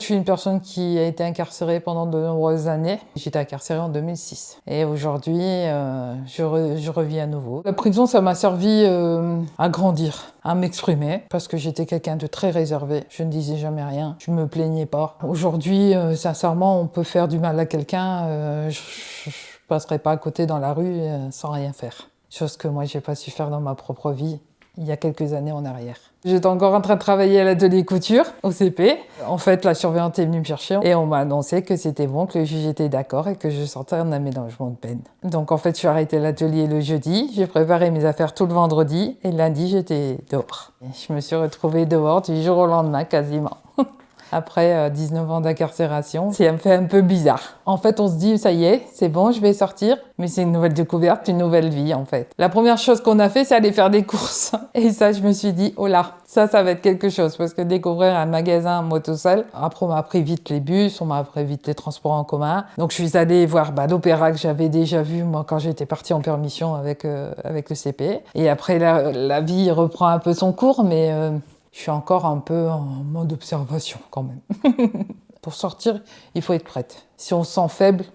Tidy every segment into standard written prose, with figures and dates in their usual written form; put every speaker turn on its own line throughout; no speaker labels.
suis une personne qui a été incarcérée pendant de nombreuses années. J'étais incarcérée en 2006. Et aujourd'hui, je revis à nouveau. La prison, ça m'a servi à grandir, à m'exprimer, parce que j'étais quelqu'un de très réservé. Je ne disais jamais rien, je me plaignais pas. Aujourd'hui, sincèrement, on peut faire du mal à quelqu'un. Je passerai pas à côté dans la rue sans rien faire. Chose que moi, j'ai pas su faire dans ma propre vie il y a quelques années en arrière. J'étais encore en train de travailler à l'atelier couture, au CP. En fait, la surveillante est venue me chercher et on m'a annoncé que c'était bon, que le juge était d'accord et que je sortais un aménagement de peine. Donc en fait, je suis arrêtée l'atelier le jeudi, j'ai préparé mes affaires tout le vendredi et lundi, j'étais dehors. Et je me suis retrouvée dehors du jour au lendemain quasiment. Après 19 ans d'incarcération, ça me fait un peu bizarre. En fait, on se dit, ça y est, c'est bon, je vais sortir. Mais c'est une nouvelle découverte, une nouvelle vie, en fait. La première chose qu'on a fait, c'est aller faire des courses. Et ça, je me suis dit, oh là, ça va être quelque chose. Parce que découvrir un magasin, moi tout seul, après, on m'a appris vite les bus, on m'a appris vite les transports en commun. Donc, je suis allée voir l'opéra que j'avais déjà vu, moi, quand j'étais partie en permission avec le CP. Et après, la vie reprend un peu son cours, mais... je suis encore un peu en mode observation quand même. Pour sortir, il faut être prête. Si on se sent faible,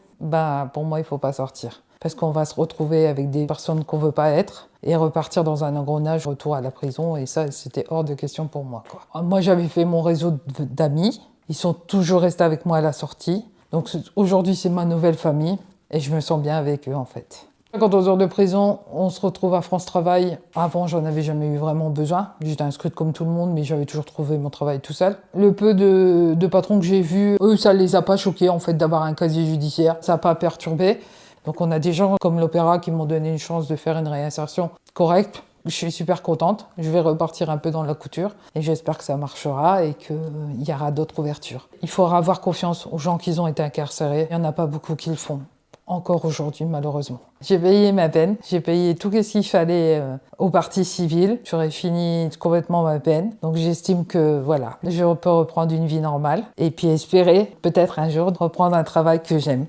pour moi, il ne faut pas sortir. Parce qu'on va se retrouver avec des personnes qu'on ne veut pas être et repartir dans un engrenage retour à la prison. Et ça, c'était hors de question pour moi, quoi. Moi, j'avais fait mon réseau d'amis. Ils sont toujours restés avec moi à la sortie. Donc aujourd'hui, c'est ma nouvelle famille et je me sens bien avec eux, en fait. Quand on sort de prison, on se retrouve à France Travail. Avant, j'en avais jamais eu vraiment besoin. J'étais inscrite comme tout le monde, mais j'avais toujours trouvé mon travail tout seul. Le peu de patrons que j'ai vus, eux, ça les a pas choqués, en fait, d'avoir un casier judiciaire. Ça n'a pas perturbé. Donc on a des gens comme l'Opéra qui m'ont donné une chance de faire une réinsertion correcte. Je suis super contente. Je vais repartir un peu dans la couture et j'espère que ça marchera et qu'il y aura d'autres ouvertures. Il faudra avoir confiance aux gens qui ont été incarcérés. Il n'y en a pas beaucoup qui le font. Encore aujourd'hui, malheureusement. J'ai payé ma peine, j'ai payé tout ce qu'il fallait aux parties civiles. J'aurais fini complètement ma peine. Donc j'estime que voilà, je peux reprendre une vie normale et puis espérer peut-être un jour de reprendre un travail que j'aime.